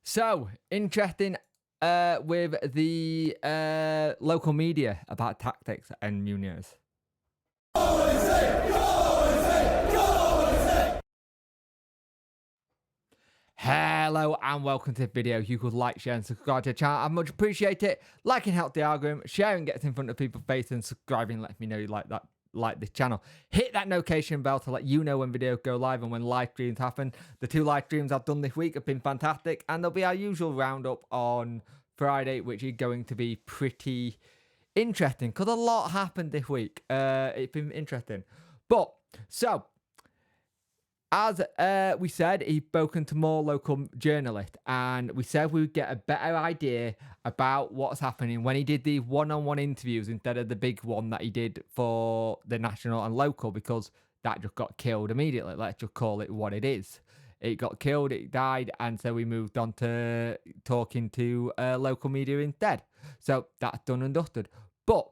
So, interesting with the local media about tactics and Munoz. Hello and welcome to the video. You could like, share and subscribe to the channel. I much appreciate it. Liking helps the algorithm, sharing gets in front of people's face, and subscribing lets me know you like this channel. Hit that notification bell to let you know when videos go live and when live streams happen. The 2 live streams I've done this week have been fantastic, and there'll be our usual roundup on Friday, which is going to be pretty interesting because a lot happened this week. It's been interesting. But so as we said, he's spoken to more local journalists, and we said we would get a better idea about what's happening when he did the one-on-one interviews instead of the big one that he did for the national and local, because that just got killed immediately. Let's just call it what it is. It got killed, it died, and so we moved on to talking to local media instead. So that's done and dusted. But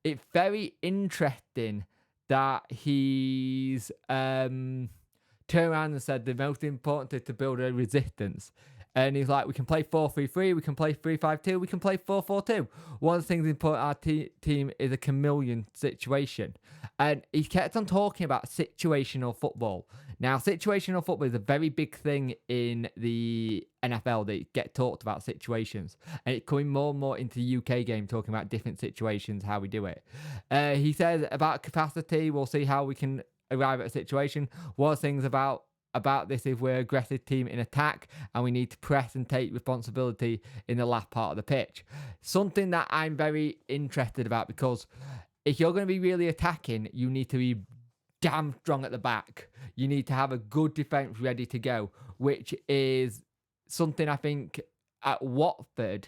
it's very interesting that he's turned around and said the most important is to build a resistance. And he's like, we can play 4-3-3, we can play 3-5-2, we can play 4-4-2. One of the things important our team is a chameleon situation. And he kept on talking about situational football. Now, situational football is a very big thing in the NFL. They get talked about situations. And it's coming more and more into the UK game, talking about different situations, how we do it. He says about capacity, we'll see how we can arrive at a situation. One of the things about this is we're an aggressive team in attack, and we need to press and take responsibility in the last part of the pitch. Something that I'm very interested about, because if you're going to be really attacking, you need to be damn strong at the back. You need to have a good defence ready to go, which is something I think at Watford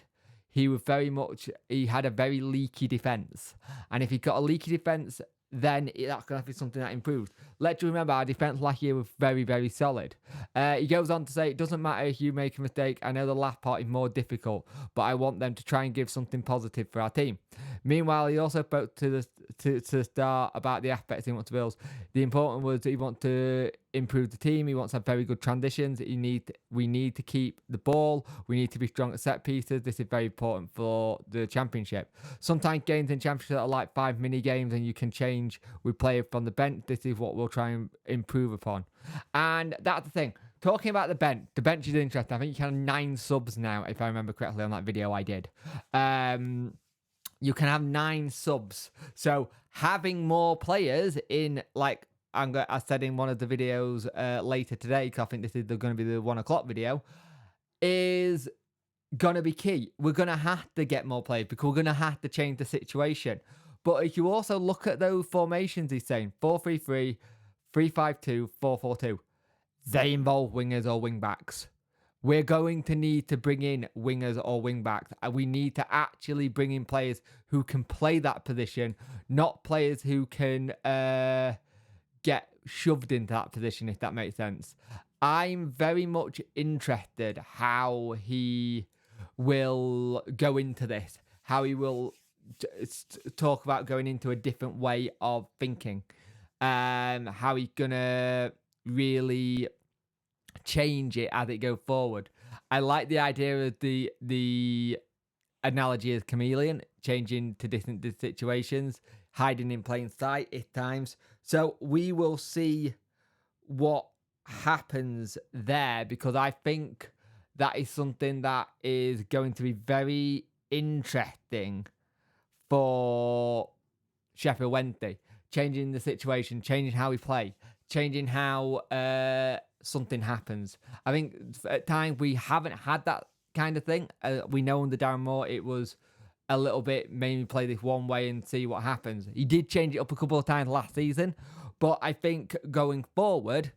he had a very leaky defence. And if he got a leaky defence, then that's going to be something that improves. Let's remember, our defence last year was very, very solid. He goes on to say, it doesn't matter if you make a mistake. I know the last part is more difficult, but I want them to try and give something positive for our team. Meanwhile, he also spoke to the start about the aspects he wants to build. The important was that he wants to improve the team. He wants to have very good transitions. We need to keep the ball. We need to be strong at set pieces. This is very important for the championship. Sometimes games in championship are like 5 mini games, and you can change with players from the bench. This is what we'll try and improve upon. And that's the thing. Talking about the bench is interesting. I think you can have 9 subs now, if I remember correctly, on that video I did. You can have 9 subs. So having more players in, like I said in one of the videos later today, because I think this is going to be the 1 o'clock video, is going to be key. We're going to have to get more players because we're going to have to change the situation. But if you also look at those formations he's saying, 4-3-3, 3-5-2, 4-4-2, they involve wingers or wing backs. We're going to need to bring in wingers or wing backs. And we need to actually bring in players who can play that position, not players who can get shoved into that position, if that makes sense. I'm very much interested how he will go into this, how he will talk about going into a different way of thinking, how he's gonna really change it as it goes forward. I like the idea of the analogy of chameleon, changing to different situations, hiding in plain sight at times. So we will see what happens there, because I think that is something that is going to be very interesting for Sheffield Wednesday. Changing the situation, changing how we play, changing how something happens. I think at times we haven't had that kind of thing. We know under Darren Moore it was a little bit, maybe play this one way and see what happens. He did change it up a couple of times last season, but I think going forward,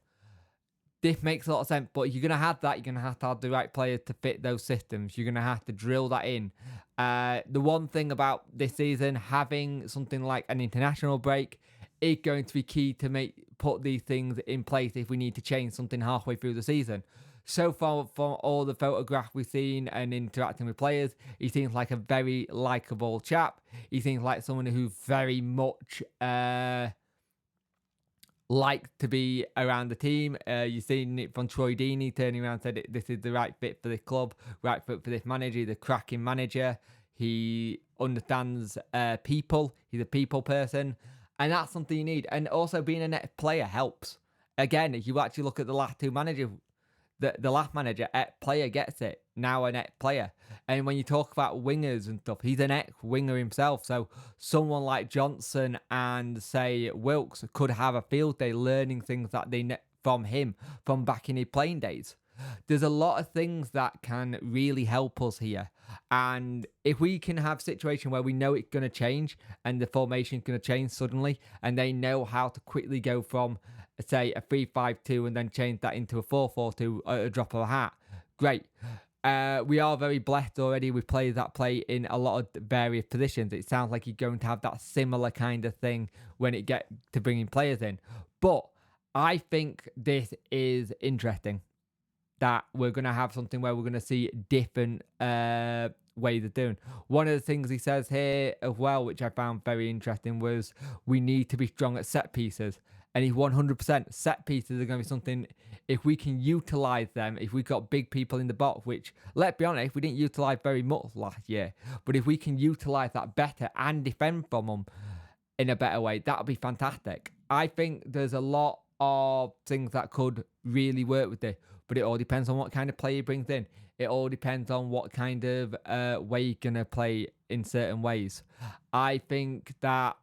this makes a lot of sense. But you're going to have that. You're going to have the right players to fit those systems. You're going to have to drill that in. The one thing about this season, having something like an international break is going to be key to put these things in place if we need to change something halfway through the season. So far, from all the photographs we've seen and interacting with players, he seems like a very likeable chap. He seems like someone who's very much like to be around the team. You've seen it from Troy Deeney turning around and said this is the right fit for this club, right fit for this manager. He's a cracking manager. He understands people. He's a people person. And that's something you need. And also being a net player helps. Again, if you actually look at the last two managers, the last manager, player gets it. Now an player. And when you talk about wingers and stuff, he's an winger himself. So someone like Johnson and say Wilkes could have a field day learning things that they from him from back in his playing days. There's a lot of things that can really help us here. And if we can have a situation where we know it's going to change and the formation is going to change suddenly, and they know how to quickly go from, say, a 3-5-2 and then change that into a 4-4-2 at a drop of a hat, great. We are very blessed already with players that play in a lot of various positions. It sounds like you're going to have that similar kind of thing when it get to bringing players in. But I think this is interesting, that we're going to have something where we're going to see different ways of doing. One of the things he says here as well, which I found very interesting, was we need to be strong at set pieces. And he's 100% set pieces are going to be something, if we can utilize them, if we've got big people in the box, which, let's be honest, we didn't utilize very much last year. But if we can utilize that better and defend from them in a better way, that would be fantastic. I think there's a lot of things that could really work with this. But it all depends on what kind of play he brings in. It all depends on what kind of way you're going to play in certain ways. I think that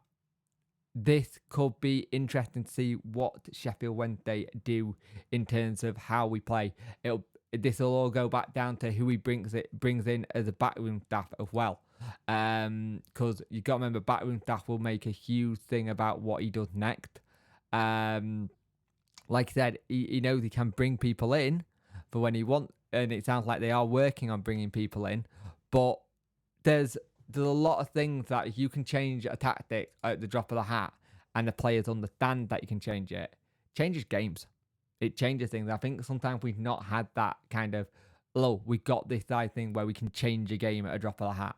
this could be interesting to see what Sheffield Wednesday do in terms of how we play. This will all go back down to who he brings in as a backroom staff as well. Because you got to remember, backroom staff will make a huge thing about what he does next. Like I said, he knows he can bring people in for when he wants, and it sounds like they are working on bringing people in. But there's a lot of things that you can change a tactic at the drop of the hat, and the players understand that you can change it. Changes games. It changes things. I think sometimes we've not had that kind of, we got this side thing where we can change a game at a drop of the hat.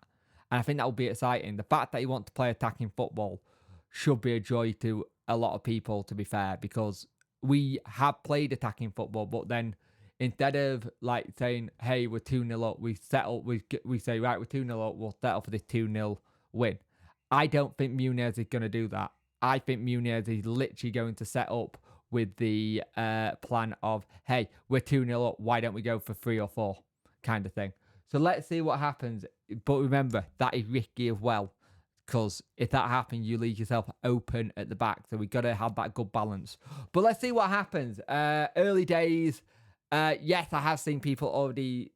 And I think that will be exciting. The fact that you want to play attacking football should be a joy to a lot of people, to be fair, because we have played attacking football, but then instead of like saying, hey, we're 2-0 up, we settle, we say, right, we're 2-0 up, we'll settle for this 2-0 win. I don't think Munoz is going to do that. I think Munoz is literally going to set up with the plan of, hey, we're 2-0 up, why don't we go for 3 or 4 kind of thing. So let's see what happens. But remember, that is risky as well, because if that happens, you leave yourself open at the back. So we've got to have that good balance. But let's see what happens. Early days. Yes, I have seen people already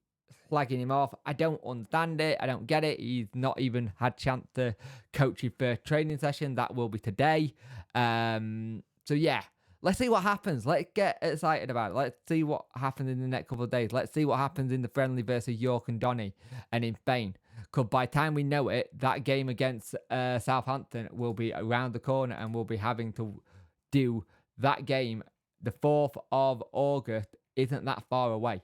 slagging him off. I don't understand it. I don't get it. He's not even had chance to coach his first training session. That will be today. So yeah, let's see what happens. Let's get excited about it. Let's see what happens in the next couple of days. Let's see what happens in the friendly versus York and Donny and in Spain. Because by the time we know it, that game against Southampton will be around the corner, and we'll be having to do that game. The 4th of August isn't that far away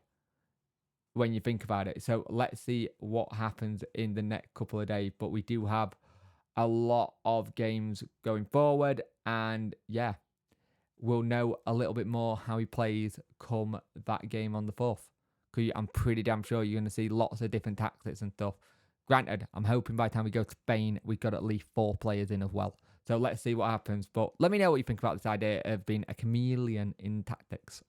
when you think about it. So let's see what happens in the next couple of days. But we do have a lot of games going forward, and yeah, we'll know a little bit more how he plays come that game on the 4th. Because I'm pretty damn sure you're going to see lots of different tactics and stuff. Granted, I'm hoping by the time we go to Spain, we've got at least 4 players in as well. So let's see what happens. But let me know what you think about this idea of being a chameleon in tactics.